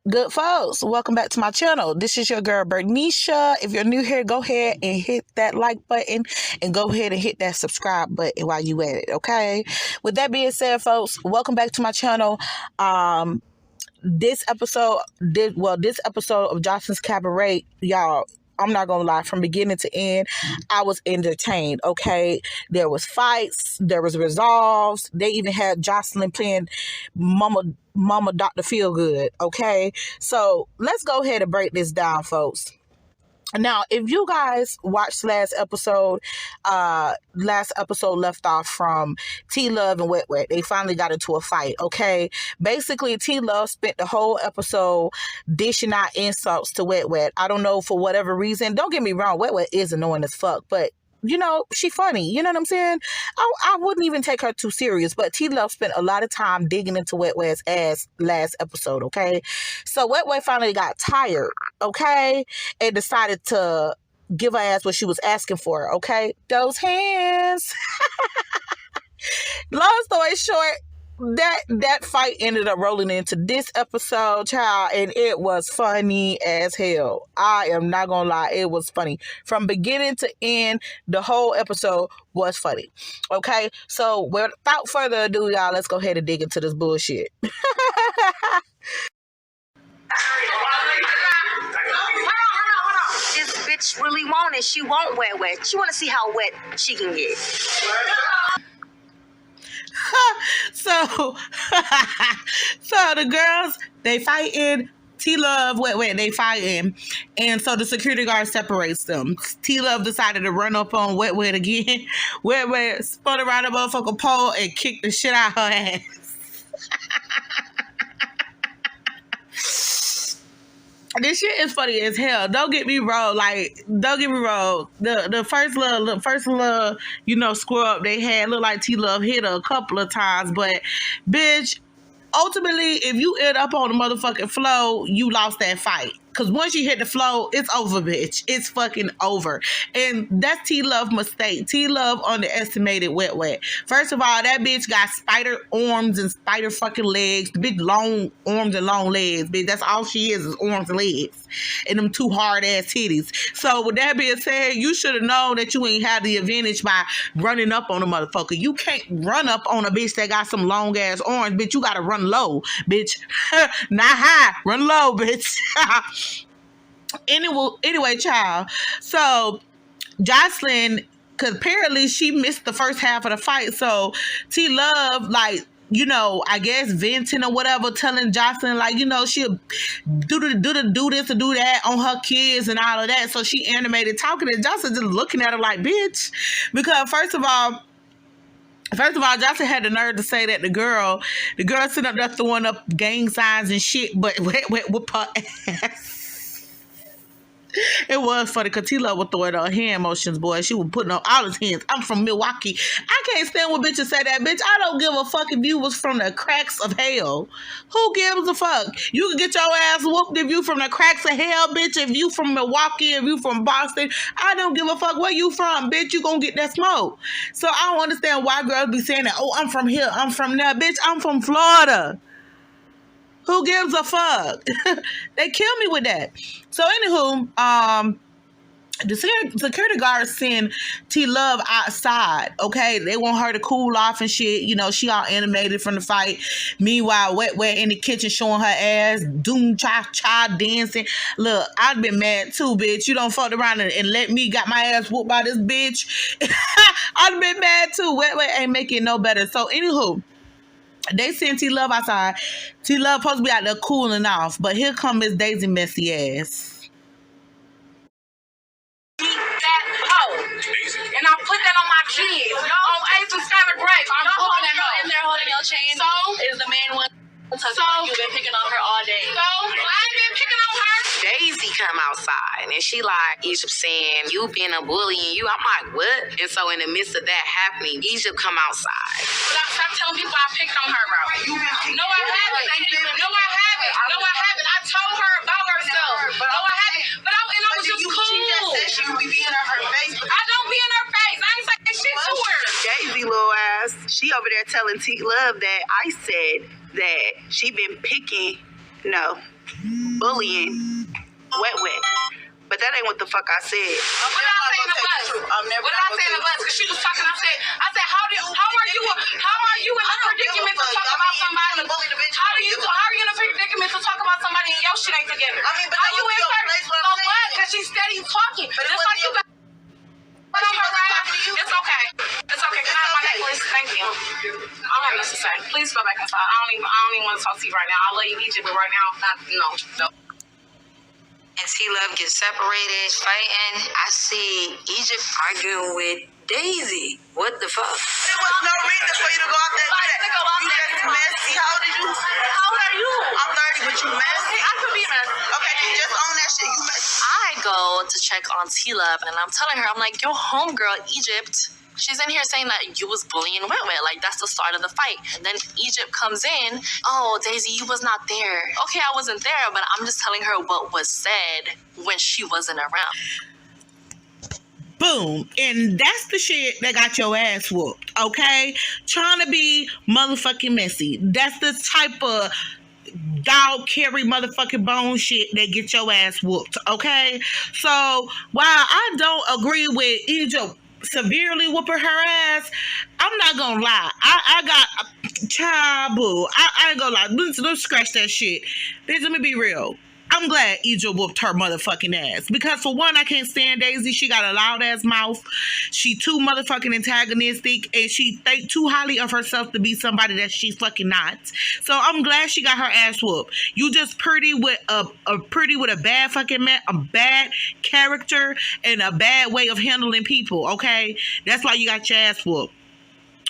Good folks, welcome back to my channel. This is your girl Bernicia. If you're new here, go ahead and hit that like button and go ahead and hit that subscribe button while you at it, okay? With that being said, folks, welcome back to my channel. This episode of Joseline's Caberet, y'all, I'm not gonna lie, from beginning to end, I was entertained, okay? There was fights, there was resolves. They even had Joseline playing Mama Dr. Feelgood, okay? So let's go ahead and break this down, folks. Now, if you guys watched last episode left off from T-Love and Wet Wet. They finally got into a fight, okay? Basically, T-Love spent the whole episode dishing out insults to Wet Wet. I don't know, for whatever reason. Don't get me wrong, Wet Wet is annoying as fuck, but you know, she funny. You know what I'm saying? I wouldn't even take her too serious, but T-Love spent a lot of time digging into Wet Wet's ass last episode, okay? So Wet Wet finally got tired, okay? And decided to give her ass what she was asking for, okay? Those hands. Long story short, that fight ended up rolling into this episode, child, and it was funny as hell. I am not gonna lie, it was funny. From beginning to end, the whole episode was funny. Okay, so without further ado, y'all, let's go ahead and dig into this bullshit. This bitch really want it. She won't Wet Wet. She want to see how wet she can get. So the girls, they fighting. T-Love, Wet Wet, they fighting. And so the security guard separates them. T-Love decided to run up on Wet Wet again. Wet Wet spun around the motherfucking pole and kicked the shit out her ass. This shit is funny as hell. Don't get me wrong. The first little, you know, square up they had looked like T-Love hit her a couple of times, but bitch, ultimately, if you end up on the motherfucking floor, you lost that fight. Because once you hit the floor, it's over, bitch. It's fucking over. And that's T-Love's mistake. T-Love underestimated Wet Wet. First of all, that bitch got spider arms and spider fucking legs. Big long arms and long legs, bitch. That's all she is arms and legs. And them two hard-ass titties. So with that being said, you should have known that you ain't had the advantage by running up on a motherfucker. You can't run up on a bitch that got some long-ass arms, bitch. You gotta run low, bitch. Not high. Run low, bitch. Anyway, child. So Joseline, because apparently she missed the first half of the fight. So T-Love, like, you know, I guess venting or whatever, telling Joseline, like, you know, she'll do this or do that on her kids and all of that. So she animated talking to Joseline, just looking at her like, bitch. Because first of all, Joseline had the nerve to say that the girl sitting up there throwing up gang signs and shit, but whoop her ass. It was funny because T-Love would throw it on hand motions, boy. She was putting on all his hands. I'm from Milwaukee. I can't stand when bitches say that, bitch. I don't give a fuck if you was from the cracks of hell. Who gives a fuck? You can get your ass whooped if you from the cracks of hell, bitch. If you from Milwaukee, if you from Boston, I don't give a fuck where you from, bitch. You gonna get that smoke. So I don't understand why girls be saying that, oh, I'm from here, I'm from there. Bitch, I'm from Florida. Who gives a fuck? They kill me with that. So anywho, the security guards send T-Love outside, okay? They want her to cool off and shit. You know, she all animated from the fight. Meanwhile, Wet Wet in the kitchen showing her ass, doom cha dancing. Look, I'd been mad too, bitch. You don't fuck around and let me got my ass whooped by this bitch. I'd been mad too. Wet Wet ain't making it no better. So anywho, they send T-Love outside. T-Love supposed to be out there cooling off, but here come Miss Daisy messy ass. That hoe. And I put that on my kids. On 8th and 7th grade. I'm putting that in there holding your chain. So is the main one. So you've been picking on her all day. So I've been picking on her. Daisy come outside and she like, Egypt saying, you been a bully and you. I'm like, what? And so in the midst of that happening, Egypt come outside. But stop telling people I picked on her, bro. No, I haven't. No, I haven't. No, I haven't. I told her about herself. No, I haven't. But I was just cool. She just said she would be in her face. I don't be in her face. I ain't saying shit to her. Daisy little ass, she over there telling T-Love that I said that she been picking, bullying wet. But that ain't what the fuck I said. What did I say in the bus? What did I say in the bus? Because she was talking. I said, how are you in a predicament to talk about somebody? How are you in a predicament to talk about somebody and your shit ain't together? I mean, but how you in place? So what? Because she's steady talking. Just like you got on her ride. It's okay. It's okay. Can I have my necklace? Thank you. I don't have nothing to say. Please go back inside. I don't even want to talk to you right now. I love you, Egypt, but right now, no. And T-Love gets separated, fighting. I see Egypt arguing with Daisy. What the fuck? There was no reason for you to go out there and do that. You just messy. How old are you? How old are you? I'm 30, but you messy. I could be messy. Okay, then just own that shit. You messy. I go to check on T-Love, and I'm telling her, I'm like, yo, homegirl, Egypt, she's in here saying that you was bullying Wet. Like, that's the start of the fight. And then Egypt comes in, oh, Daisy, you was not there. Okay, I wasn't there, but I'm just telling her what was said when she wasn't around. Boom. And that's the shit that got your ass whooped, okay? Trying to be motherfucking messy. That's the type of dog carry motherfucking bone shit that get your ass whooped, okay? So, while I don't agree with Egypt severely whooping her ass, I'm not gonna lie. I got child boo. I ain't gonna lie. Let's scratch that shit. Bitch, let me be real. I'm glad Egypt whooped her motherfucking ass. Because for one, I can't stand Daisy. She got a loud ass mouth. She too motherfucking antagonistic. And she think too highly of herself to be somebody that she's fucking not. So I'm glad she got her ass whooped. You just pretty with a bad fucking man, a bad character, and a bad way of handling people, okay? That's why you got your ass whooped.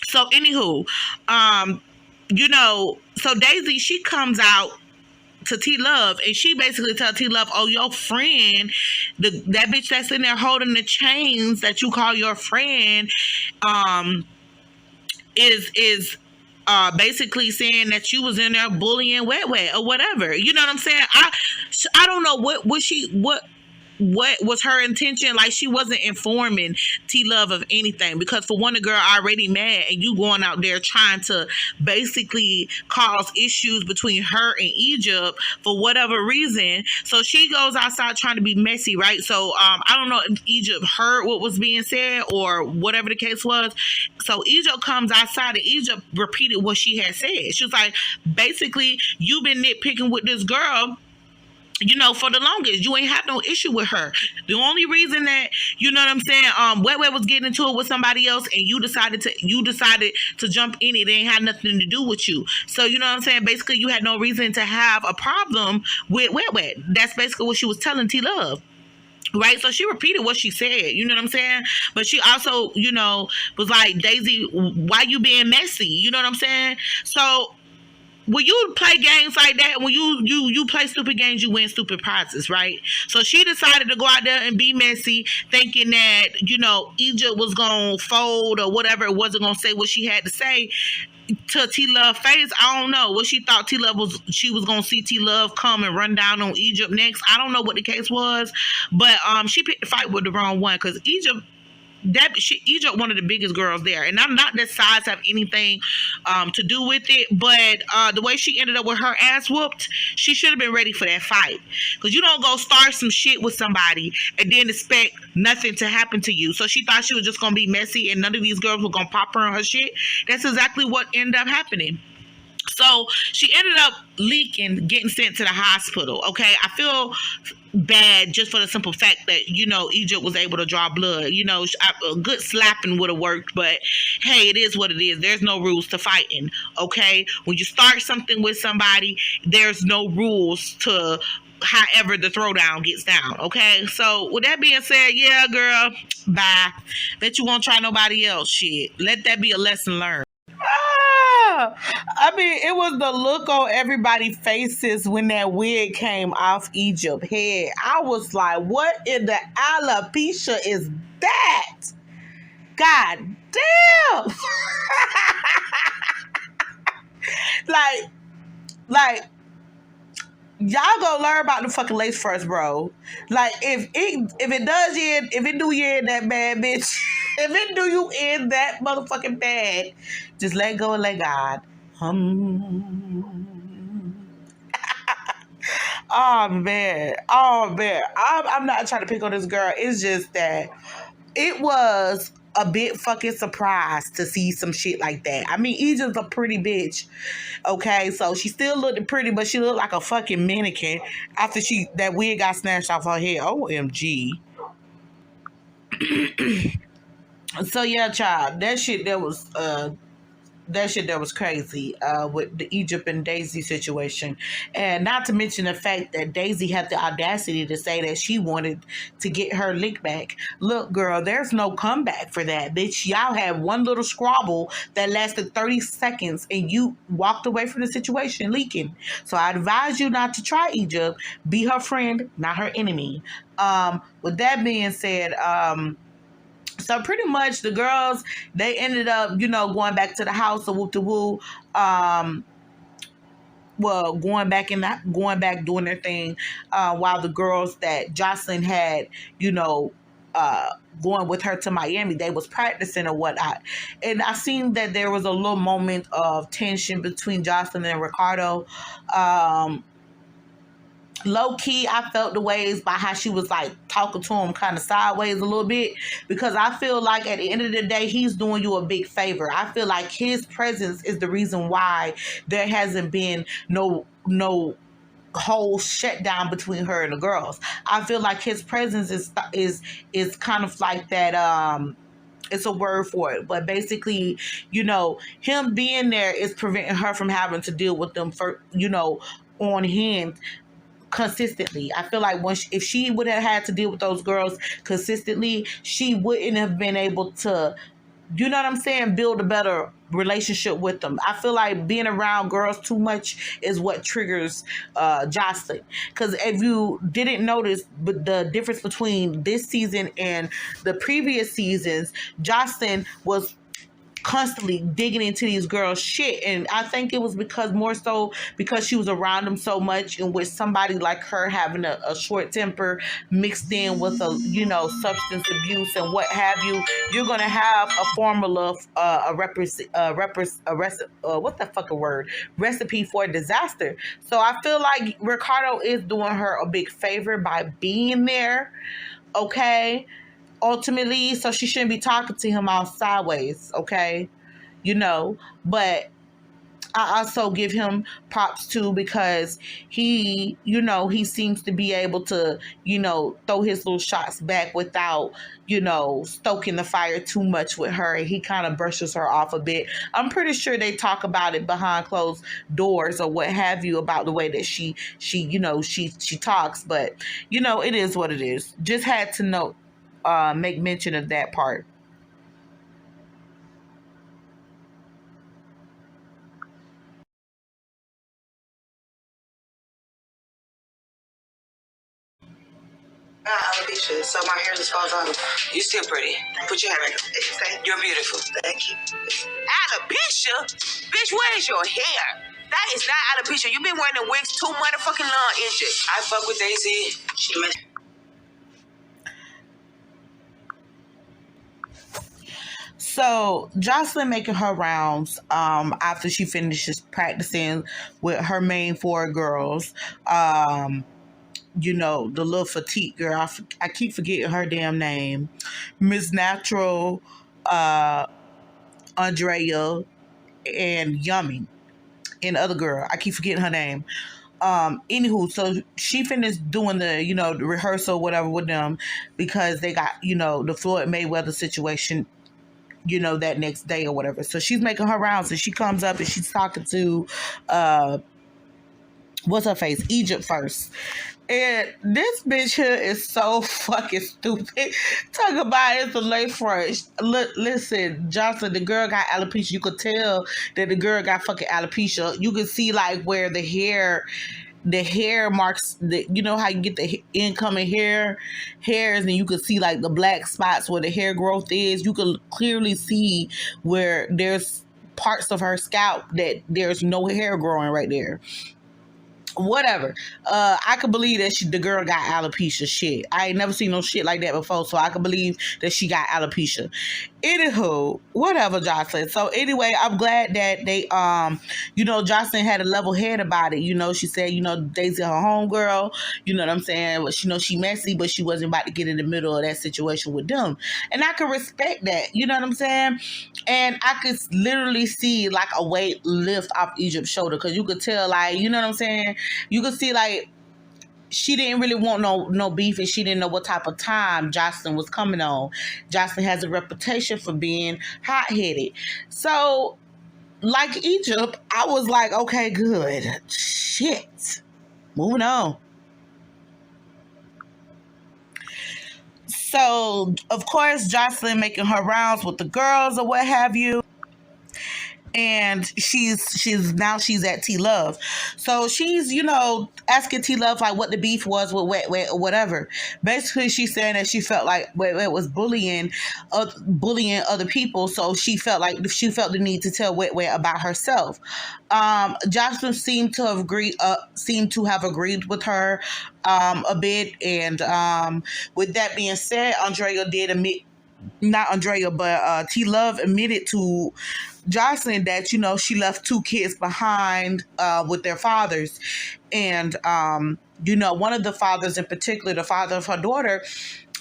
So anywho, so Daisy, she comes out to T-Love, and she basically tells T-Love, oh, your friend, that bitch that's in there holding the chains that you call your friend, is basically saying that you was in there bullying Wet or whatever. You know what I'm saying? I don't know what was her intention. Like, she wasn't informing T-Love of anything, because for one, the girl already mad, and you going out there trying to basically cause issues between her and Egypt for whatever reason. So she goes outside trying to be messy, right? So I don't know if Egypt heard what was being said or whatever the case was. So Egypt comes outside, and Egypt repeated what she had said. She was like, basically, you've been nitpicking with this girl, for the longest. You ain't have no issue with her. The only reason that, you know what I'm saying, Wet was getting into it with somebody else, and you decided to jump in it ain't had nothing to do with you. So, you know what I'm saying? Basically, you had no reason to have a problem with Wet. That's basically what she was telling T-Love. Right? So she repeated what she said, you know what I'm saying? But she also, was like, Daisy, why you being messy? You know what I'm saying? So when you play games like that, when you play stupid games, you win stupid prizes, right? So she decided to go out there and be messy, thinking that, Egypt was going to fold or whatever, it wasn't going to say what she had to say to T-Love face. I don't know what she thought she was going to see T-Love come and run down on Egypt next. I don't know what the case was, but she picked the fight with the wrong one, because Egypt one of the biggest girls there, and I'm not that size have anything to do with it, but the way she ended up with her ass whooped, she should have been ready for that fight, because you don't go start some shit with somebody and then expect nothing to happen to you. So she thought she was just gonna be messy and none of these girls were gonna pop her on her shit. That's exactly what ended up happening. So she ended up leaking, getting sent to the hospital. Okay, I feel bad just for the simple fact that, Egypt was able to draw blood. A good slapping would have worked, but hey, it is what it is. There's no rules to fighting. Okay, when you start something with somebody, there's no rules to however the throwdown gets down. Okay, so with that being said, yeah, girl, bye. Bet you won't try nobody else. Shit, let that be a lesson learned. I mean, it was the look on everybody's faces when that wig came off Egypt's head. I was like, what in the alopecia is that? God damn. like, y'all gonna learn about the fucking lace first, bro. Like, if it do you in that bad, bitch, if it do you in that motherfucking bad, just let go and let God. Oh man, oh man. I'm not trying to pick on this girl. It's just that it was a bit fucking surprised to see some shit like that. I mean, Egypt's a pretty bitch. Okay, so she still looked pretty, but she looked like a fucking mannequin after that wig got snatched off her head. OMG. So yeah, child, that shit that was crazy with the Egypt and Daisy situation. And not to mention the fact that Daisy had the audacity to say that she wanted to get her lick back. Look, girl, there's no comeback for that. Bitch, y'all had one little squabble that lasted 30 seconds and you walked away from the situation leaking. So I advise you not to try Egypt. Be her friend, not her enemy. With that being said, so pretty much the girls, they ended up, going back to the house of whoop de woo. Well, going back doing their thing, while the girls that Joseline had, going with her to Miami, they was practicing or whatnot. And I seen that there was a little moment of tension between Joseline and Ricardo. Low key, I felt the ways by how she was like talking to him kind of sideways a little bit, because I feel like at the end of the day, he's doing you a big favor. I feel like his presence is the reason why there hasn't been no whole shutdown between her and the girls. I feel like his presence is kind of like that. It's a word for it, but basically, him being there is preventing her from having to deal with them for on hand consistently. I feel like if she would have had to deal with those girls consistently, she wouldn't have been able to, build a better relationship with them. I feel like being around girls too much is what triggers Joseline. Because if you didn't notice, but the difference between this season and the previous seasons, Joseline was constantly digging into these girls' shit, and I think it was more so because she was around them so much, and with somebody like her having a short temper mixed in with a substance abuse and what have you, you're gonna have a formula, recipe for disaster. So I feel like Ricardo is doing her a big favor by being there. Okay. Ultimately, so she shouldn't be talking to him all sideways, okay? But I also give him props too, because he seems to be able to, throw his little shots back without, stoking the fire too much with her. And he kind of brushes her off a bit. I'm pretty sure they talk about it behind closed doors or what have you, about the way that she talks. But, it is what it is. Just had to make mention of that part. Alopecia, so my hair just falls off. You still pretty. Put your hair back up. Thank You're beautiful. Thank you. Alopecia? Bitch, where is your hair? That is not alopecia. You've been wearing the wigs too motherfucking long, inches. I fuck with Daisy. She missed. So Joseline making her rounds after she finishes practicing with her main four girls. The little petite girl, I keep forgetting her damn name, Miss Natural, Andrea, and Yummy, and the other girl, I keep forgetting her name. Anywho, so she finished doing the the rehearsal whatever with them, because they got the Floyd Mayweather situation that next day or whatever. So she's making her rounds, and she comes up and she's talking to what's her face, Egypt first. And this bitch here is so fucking stupid. Talk about it's the late front. Listen, Joseline, the girl got alopecia. You could tell that the girl got fucking alopecia. You could see like where the hair marks, how you get the incoming hairs, and you could see like the black spots where the hair growth is. You could clearly see where there's parts of her scalp that there's no hair growing right there. Whatever. I could believe that the girl got alopecia. Shit, I ain't never seen no shit like that before, so I could believe that she got alopecia. Anywho, whatever, Joseline. So anyway, I'm glad that they Joseline had a level head about it. She said, Daisy her homegirl, you know what I'm saying? Well, she messy, but she wasn't about to get in the middle of that situation with them. And I can respect that, you know what I'm saying? And I could literally see like a weight lift off Egypt's shoulder, because you could tell, like, you know what I'm saying? You could see like she didn't really want no beef, and she didn't know what type of time Joseline was coming on. Joseline has a reputation for being hot-headed. So, like Egypt, I was like, okay, good. Shit. Moving on. So, of course, Joseline making her rounds with the girls or what have you. And she's at T Love. So she's, asking T Love like what the beef was with Wet or whatever. Basically, she's saying that she felt like Wet was bullying other people. So she felt the need to tell Wet about herself. Joseline seemed to have agreed with her a bit. And with that being said, Andrea did admit, not Andrea, but T Love admitted to Joseline that, she left 2 kids behind with their fathers. And, one of the fathers in particular, the father of her daughter,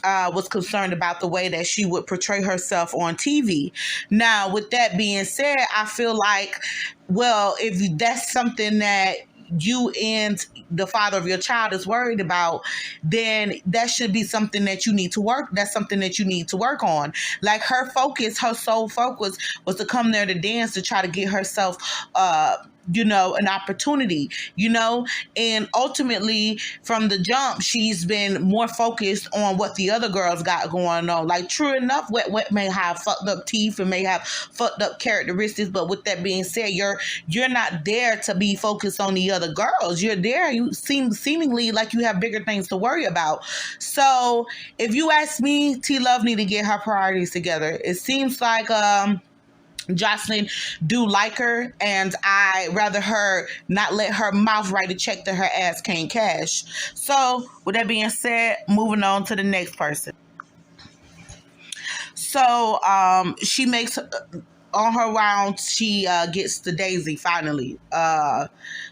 was concerned about the way that she would portray herself on TV. Now, with that being said, I feel like, well, if that's something that you and the father of your child is worried about, then that should be something that you need to work. That's something that you need to work on. Like her sole focus was to come there to dance, to try to get herself, an opportunity, and ultimately from the jump, she's been more focused on what the other girls got going on. Like, true enough, Wet may have fucked up teeth and may have fucked up characteristics, but with that being said, you're not there to be focused on the other girls. You're there, you seemingly like you have bigger things to worry about. So if you ask me, T Love need to get her priorities together. It seems like Joseline do like her, and I rather her not let her mouth write a check that her ass can't cash. So with that being said, moving on to the next person. So she makes on her round, she gets to Daisy finally.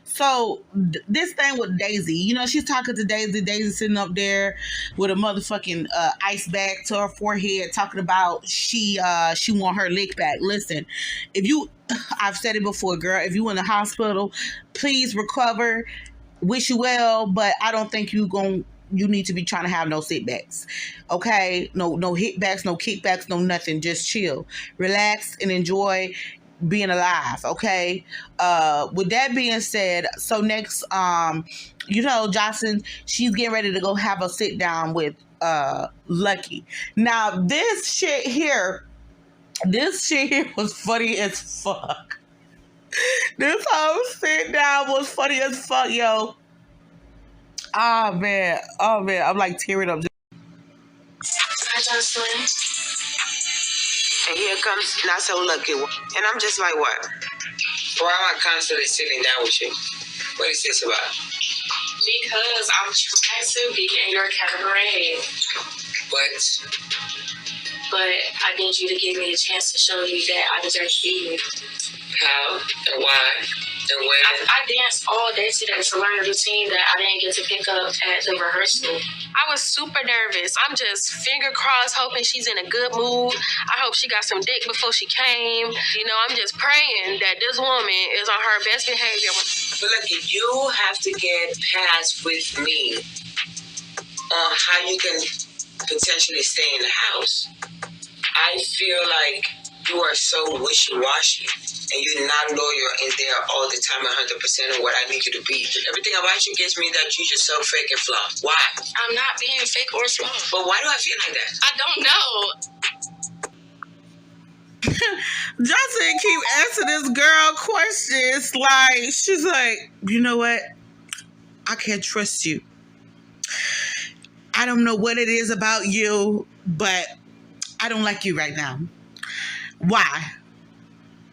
So this thing with Daisy, she's talking to Daisy. Daisy sitting up there with a motherfucking ice bag to her forehead, talking about she want her lick back. Listen, I've said it before, girl. If you in the hospital, please recover. Wish you well, but I don't think you need to be trying to have no sitbacks. Okay? No hitbacks, no kickbacks, no nothing. Just chill. Relax and enjoy being alive. Okay? With that being said, so next, Joseline, she's getting ready to go have a sit down with Lucky. Now, this shit here was funny as fuck. This whole sit down was funny as fuck, yo. Oh man, I'm like tearing up. Hi, Joseline. And here comes not so lucky. And I'm just like, what? Why am I constantly sitting down with you? What is this about? Because I'm trying to be in your cabaret. But I need you to give me a chance to show you that I deserve to be here. How and why and when? I danced all day today to learn a routine that I didn't get to pick up at the rehearsal. I was super nervous. I'm just finger crossed, hoping she's in a good mood. I hope she got some dick before she came. I'm just praying that this woman is on her best behavior. But look, you have to get past with me on how you can potentially stay in the house. I feel like you are so wishy-washy and you're not loyal and there all the time 100% of what I need you to be. Everything about you gets me that you just so fake and flawed. Why? I'm not being fake or flawed. But why do I feel like that? I don't know. Joseline keep asking this girl questions. Like, she's like, you know what? I can't trust you. I don't know what it is about you, but I don't like you right now. Why?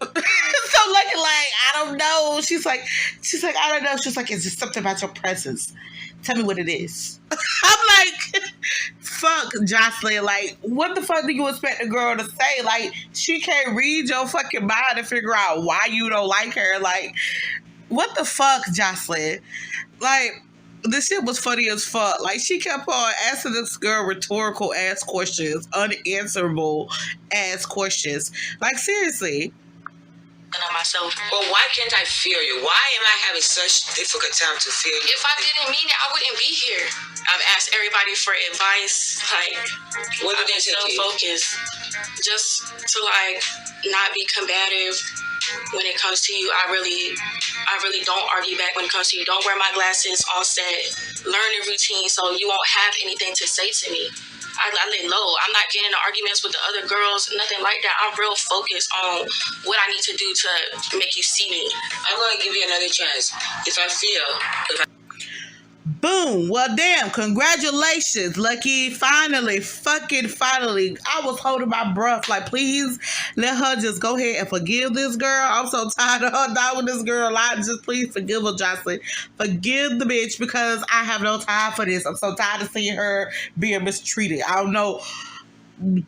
So Lucky, like, I don't know. She's like, I don't know. She's like, it's just something about your presence. Tell me what it is. I'm like, Fuck Joseline. Like, what the fuck do you expect a girl to say? Like, she can't read your fucking mind to figure out why you don't like her. Like, what the fuck, Joseline? Like, this shit was funny as fuck. Like, she kept on asking this girl rhetorical ass questions, unanswerable ass questions. Like, seriously. On myself. But why can't I feel you? Why am I having such difficult time to feel you? If I didn't mean it, I wouldn't be here. I've asked everybody for advice. Like, What did they say to you? focus. Just to like not be combative when it comes to you. I really don't argue back when it comes to you. Don't wear my glasses all set. Learn a routine so you won't have anything to say to me. I lay low. I'm not getting into arguments with the other girls, nothing like that. I'm real focused on what I need to do to make you see me. I'm going to give you another chance. If I feel... Boom. Well, damn. Congratulations, Lucky. Finally. Fucking finally. I was holding my breath. Like, please let her just go ahead and forgive this girl. I'm so tired of her dying with this girl. Just please forgive her, Joseline. Forgive the bitch because I have no time for this. I'm so tired of seeing her being mistreated. I don't know.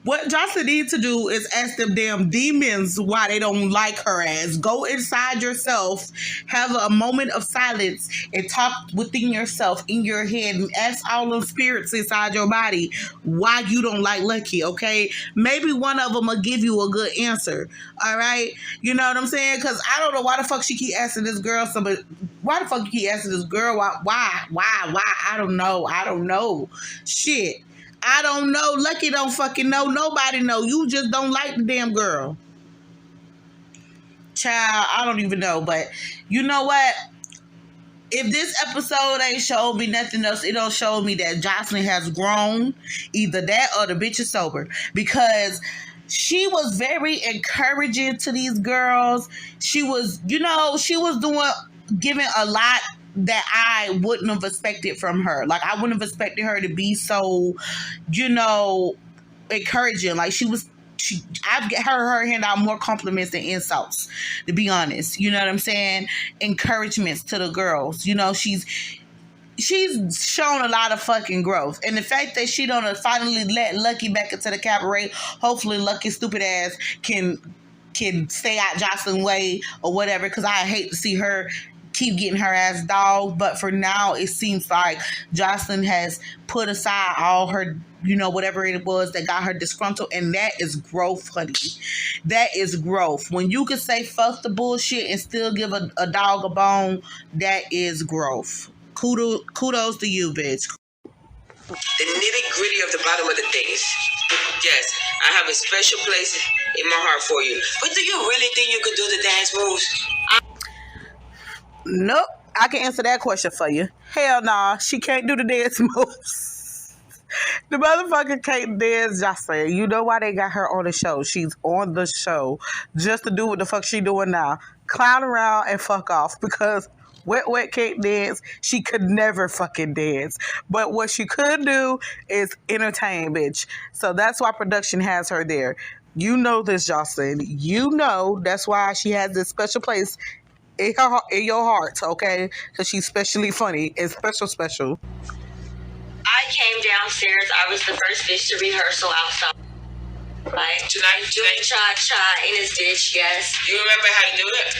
What Joseline needs to do is ask them damn demons why they don't like her ass. Go inside yourself, have a moment of silence, and talk within yourself, in your head, and ask all those spirits inside your body why you don't like Lucky, okay? Maybe one of them will give you a good answer, all right? You know what I'm saying? Because I don't know why the fuck she keep asking this girl somebody. Why the fuck you keep asking this girl why? I don't know. Shit. I don't know. Lucky don't fucking know. Nobody know. You just don't like the damn girl. Child, I don't even know. But you know what? If this episode ain't showed me nothing else, it don't show me that Joseline has grown. Either that or the bitch is sober. Because she was very encouraging to these girls. She was, giving a lot that I wouldn't have expected from her. Like, I wouldn't have expected her to be so, encouraging. Like, I've her hand out more compliments than insults, to be honest. You know what I'm saying? Encouragements to the girls. She's shown a lot of fucking growth. And the fact that she don't finally let Lucky back into the cabaret, hopefully Lucky's stupid ass can stay out Joseline's way or whatever, because I hate to see her keep getting her ass dogged. But for now, it seems like Joseline has put aside all her, whatever it was that got her disgruntled, and that is growth, honey. That is growth. When you can say fuck the bullshit and still give a dog a bone, that is growth. Kudos to you, bitch. The nitty-gritty of the bottom of the things. Yes, I have a special place in my heart for you. But do you really think you could do the dance moves? Nope. I can answer that question for you. Hell nah. She can't do the dance moves. The motherfucker can't dance, Joseline. You know why they got her on the show. She's on the show just to do what the fuck she doing now. Clown around and fuck off, because Wet can't dance. She could never fucking dance. But what she could do is entertain, bitch. So that's why production has her there. You know this, Joseline. You know that's why she has this special place in your heart, okay? Because she's specially funny and special. I came downstairs. I was the first bitch to rehearsal outside. Right? Tonight? Cha-cha in this bitch, yes. You remember how to do it?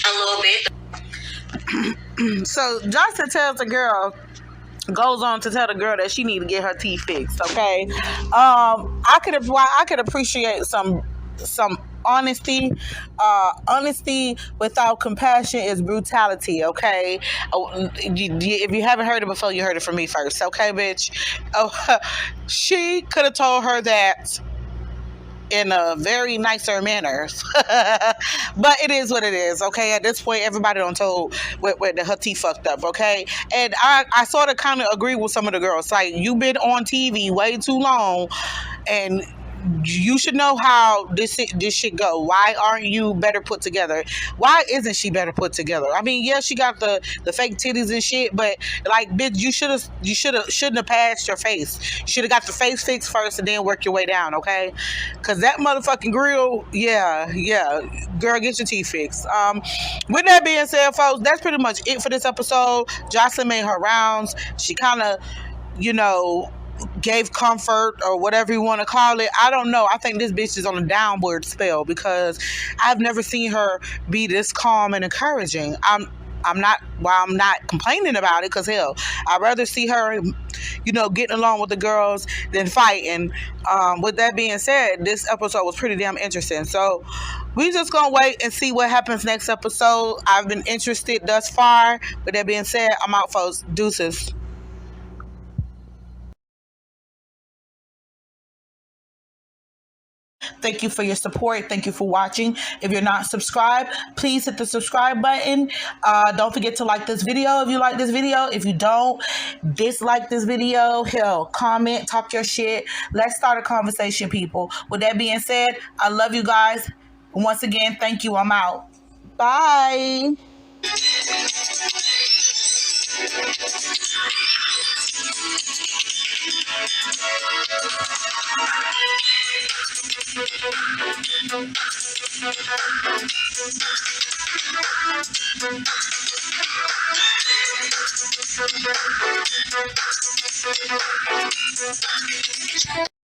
A little bit. So Joseline goes on to tell the girl that she need to get her teeth fixed, okay? I could appreciate some honesty. Honesty without compassion is brutality, okay? If you haven't heard it before, you heard it from me first, okay, bitch? She could have told her that in a very nicer manner. But it is what it is, okay? At this point, everybody done told with her teeth fucked up, okay? And I sort of kind of agree with some of the girls. Like, you've been on TV way too long, and you should know how this shit go. Why aren't you better put together? Why isn't she better put together? I mean, yeah, she got the fake titties and shit, but like, bitch, you shouldn't have passed your face. You should have got the face fixed first and then work your way down, okay? Because that motherfucking grill, yeah, girl, get your teeth fixed. With that being said, folks, that's pretty much it for this episode. Joseline made her rounds. She kind of, gave comfort or whatever you want to call it. I don't know. I think this bitch is on a downward spell because I've never seen her be this calm and encouraging. I'm not complaining about it because hell, I'd rather see her, getting along with the girls than fighting. With that being said, this episode was pretty damn interesting. So we just gonna wait and see what happens next episode. I've been interested thus far. With that being said, I'm out, folks. Deuces. Thank you for your support. Thank you for watching. If you're not subscribed, please hit the subscribe button. Don't forget to like this video if you like this video. If you don't, dislike this video. Hell, comment, talk your shit. Let's start a conversation, people. With that being said, I love you guys. Once again, thank you. I'm out. Bye.